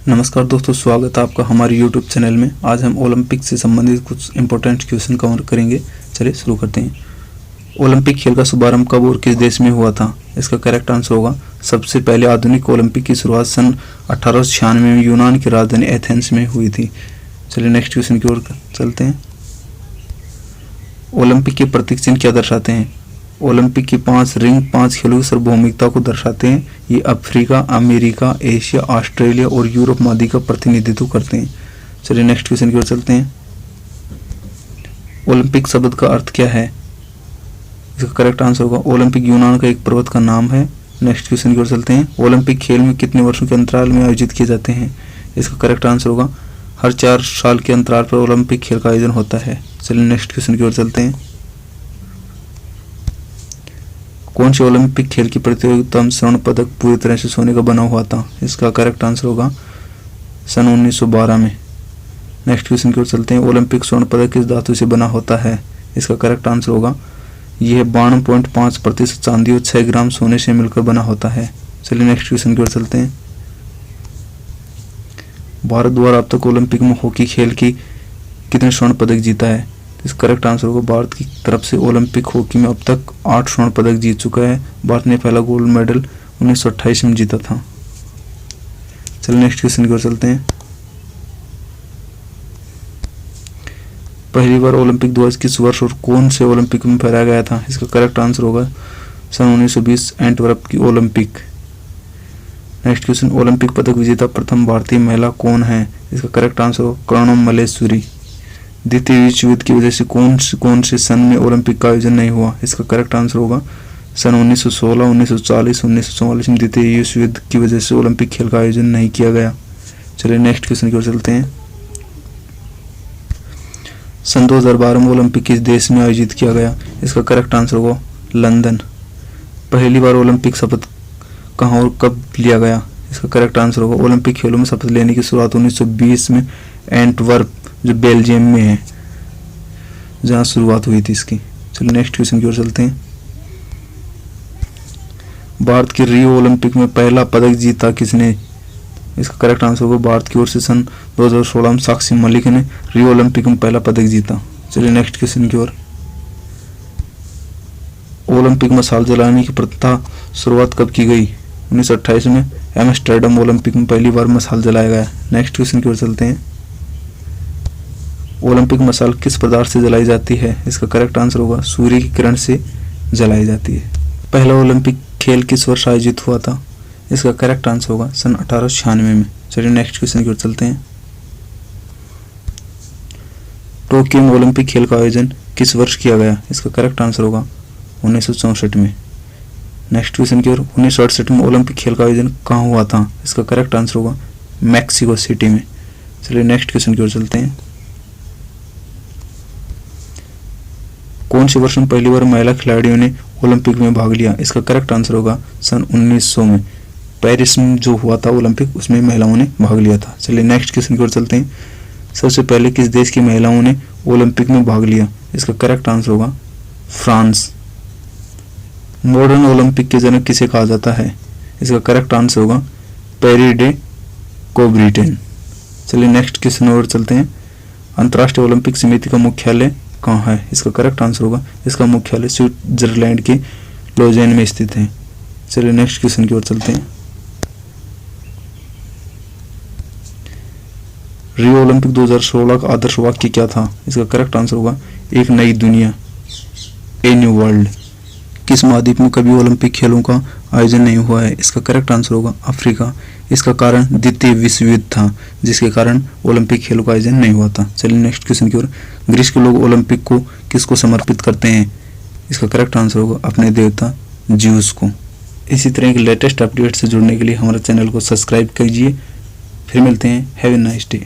नमस्कार दोस्तों, स्वागत है आपका हमारे YouTube चैनल में। आज हम ओलंपिक से संबंधित कुछ इंपॉर्टेंट क्वेश्चन कवर करेंगे। चलिए शुरू करते हैं। ओलंपिक खेल का शुभारंभ कब और किस देश में हुआ था? इसका करेक्ट आंसर होगा सबसे पहले आधुनिक ओलंपिक की शुरुआत सन 1896 में यूनान की राजधानी एथेंस में हुई थी। चलिए नेक्स्ट क्वेश्चन की ओर चलते हैं। ओलंपिक के प्रतीक चिन्ह क्या दर्शाते हैं? ओलंपिक की 5 रिंग 5 खेलों की सार्वभौमिकता को दर्शाते हैं। ये अफ्रीका, अमेरिका, एशिया, ऑस्ट्रेलिया और यूरोप महाद्वीप का प्रतिनिधित्व करते हैं। चलिए नेक्स्ट क्वेश्चन की ओर चलते हैं। ओलंपिक शब्द का अर्थ क्या है? इसका करेक्ट आंसर होगा ओलंपिक यूनान का एक पर्वत का नाम है। नेक्स्ट क्वेश्चन की ओर चलते हैं। ओलंपिक खेल में कितने वर्षों के अंतराल में आयोजित किए जाते हैं? इसका करेक्ट आंसर होगा हर 4 साल के अंतराल पर ओलंपिक खेल का आयोजन होता है। चलिए नेक्स्ट क्वेश्चन की ओर चलते हैं। कौन सी ओलंपिक खेल की प्रतियोगिता में स्वर्ण पदक पूरी तरह से सोने का बना हुआ था? इसका करेक्ट आंसर होगा सन 1912 में। नेक्स्ट क्वेश्चन की ओर चलते हैं। ओलंपिक स्वर्ण पदक किस धातु से बना होता है? इसका करेक्ट आंसर होगा यह 52.5% चांदी और 6 ग्राम सोने से मिलकर बना होता है। चलिए नेक्स्ट क्वेश्चन की ओर चलते हैं। भारत द्वारा अब तक ओलंपिक में हॉकी खेल की कितने स्वर्ण पदक जीता है? इसका करेक्ट आंसर होगा भारत की तरफ से ओलंपिक हॉकी में अब तक 8 स्वर्ण पदक जीत चुका है। भारत ने पहला गोल्ड मेडल 1928 में जीता था। चलिए नेक्स्ट क्वेश्चन की ओर चलते हैं। पहली बार ओलंपिक ध्वज किस वर्ष और कौन से ओलंपिक में फहराया गया था? इसका करेक्ट आंसर होगा सन 1920 एंटवर्प की ओलंपिक। Next question. ओलंपिक पदक विजेता प्रथम भारतीय महिला कौन है? इसका करेक्ट आंसर होगा कर्णम मल्लेश्वरी। द्वितीय विश्व युद्ध की वजह से कौन से सन में ओलंपिक का आयोजन नहीं हुआ? इसका करेक्ट आंसर होगा सन 1916, 1940, 1944 में द्वितीय विश्व युद्ध की वजह से ओलंपिक खेल का आयोजन नहीं किया गया। चलिए नेक्स्ट क्वेश्चन की ओर चलते हैं। सन 2012 में ओलंपिक किस देश में आयोजित किया गया? इसका करेक्ट आंसर होगा लंदन। पहली बार ओलंपिक शपथ कहाँ और कब लिया गया? इसका करेक्ट आंसर होगा ओलंपिक खेलों में शपथ लेने की शुरुआत 1920 में एंटवर्प जो बेल्जियम में है, जहां शुरुआत हुई थी इसकी। चलिए नेक्स्ट क्वेश्चन की ओर चलते हैं। भारत के रियो ओलंपिक में पहला पदक जीता किसने? इसका करेक्ट आंसर होगा भारत की ओर से सन 2016 में साक्षी मलिक ने रियो ओलंपिक में पहला पदक जीता। चलिए नेक्स्ट क्वेश्चन की ओर। ओलंपिक में मशाल जलाने की प्रथा शुरुआत कब की गई? 1928 में एम्स्टर्डम ओलंपिक में पहली बार मशाल जलाया गया। नेक्स्ट क्वेश्चन की ओर चलते हैं। ओलंपिक मशाल किस पदार्थ से जलाई जाती है? इसका करेक्ट आंसर होगा सूर्य की किरण से जलाई जाती है। पहला ओलंपिक खेल किस वर्ष आयोजित हुआ था? इसका करेक्ट आंसर होगा सन 1896 में। चलिए नेक्स्ट क्वेश्चन की ओर चलते हैं। टोक्यो में ओलंपिक खेल का आयोजन किस वर्ष किया गया? इसका करेक्ट आंसर होगा 1964 में। नेक्स्ट क्वेश्चन की ओर। 1968 में ओलंपिक खेल का आयोजन कहाँ हुआ था? इसका करेक्ट आंसर होगा मैक्सिको सिटी में। चलिए नेक्स्ट क्वेश्चन की ओर चलते हैं। कौन से वर्ष में पहली बार महिला खिलाड़ियों ने ओलंपिक में भाग लिया? इसका करेक्ट आंसर होगा सन 1900 में। पेरिस में जो हुआ था ओलंपिक, उसमें महिलाओं ने भाग लिया था। चलिए नेक्स्ट क्वेश्चन की ओर चलते हैं। सबसे पहले किस देश की महिलाओं ने ओलंपिक में भाग लिया? इसका करेक्ट आंसर होगा फ्रांस। मॉडर्न ओलंपिक के जनक किसे कहा जाता है? इसका करेक्ट आंसर होगा पेरी डे कोब्रिटेन। चलिए नेक्स्ट क्वेश्चन और चलते हैं। अंतर्राष्ट्रीय ओलंपिक समिति का मुख्यालय कहाँ है? इसका करेक्ट आंसर होगा इसका मुख्यालय स्विट्जरलैंड के लोजेन में स्थित है। चलिए नेक्स्ट क्वेश्चन की ओर चलते हैं। रियो ओलंपिक 2016 का आदर्श वाक्य क्या था? इसका करेक्ट आंसर होगा एक नई दुनिया, ए न्यू वर्ल्ड। किस महाद्वीप में कभी ओलंपिक खेलों का आयोजन नहीं हुआ है? इसका करेक्ट आंसर होगा अफ्रीका। इसका कारण द्वितीय विश्व युद्ध था, जिसके कारण ओलंपिक खेलों का आयोजन नहीं हुआ था। चलिए नेक्स्ट क्वेश्चन की ओर। ग्रीस के लोग ओलंपिक को किसको समर्पित करते हैं? इसका करेक्ट आंसर होगा अपने देवता ज्यूस को। इसी तरह के लेटेस्ट अपडेट से जुड़ने के लिए हमारे चैनल को सब्सक्राइब कीजिए। फिर मिलते हैं। Have a nice day.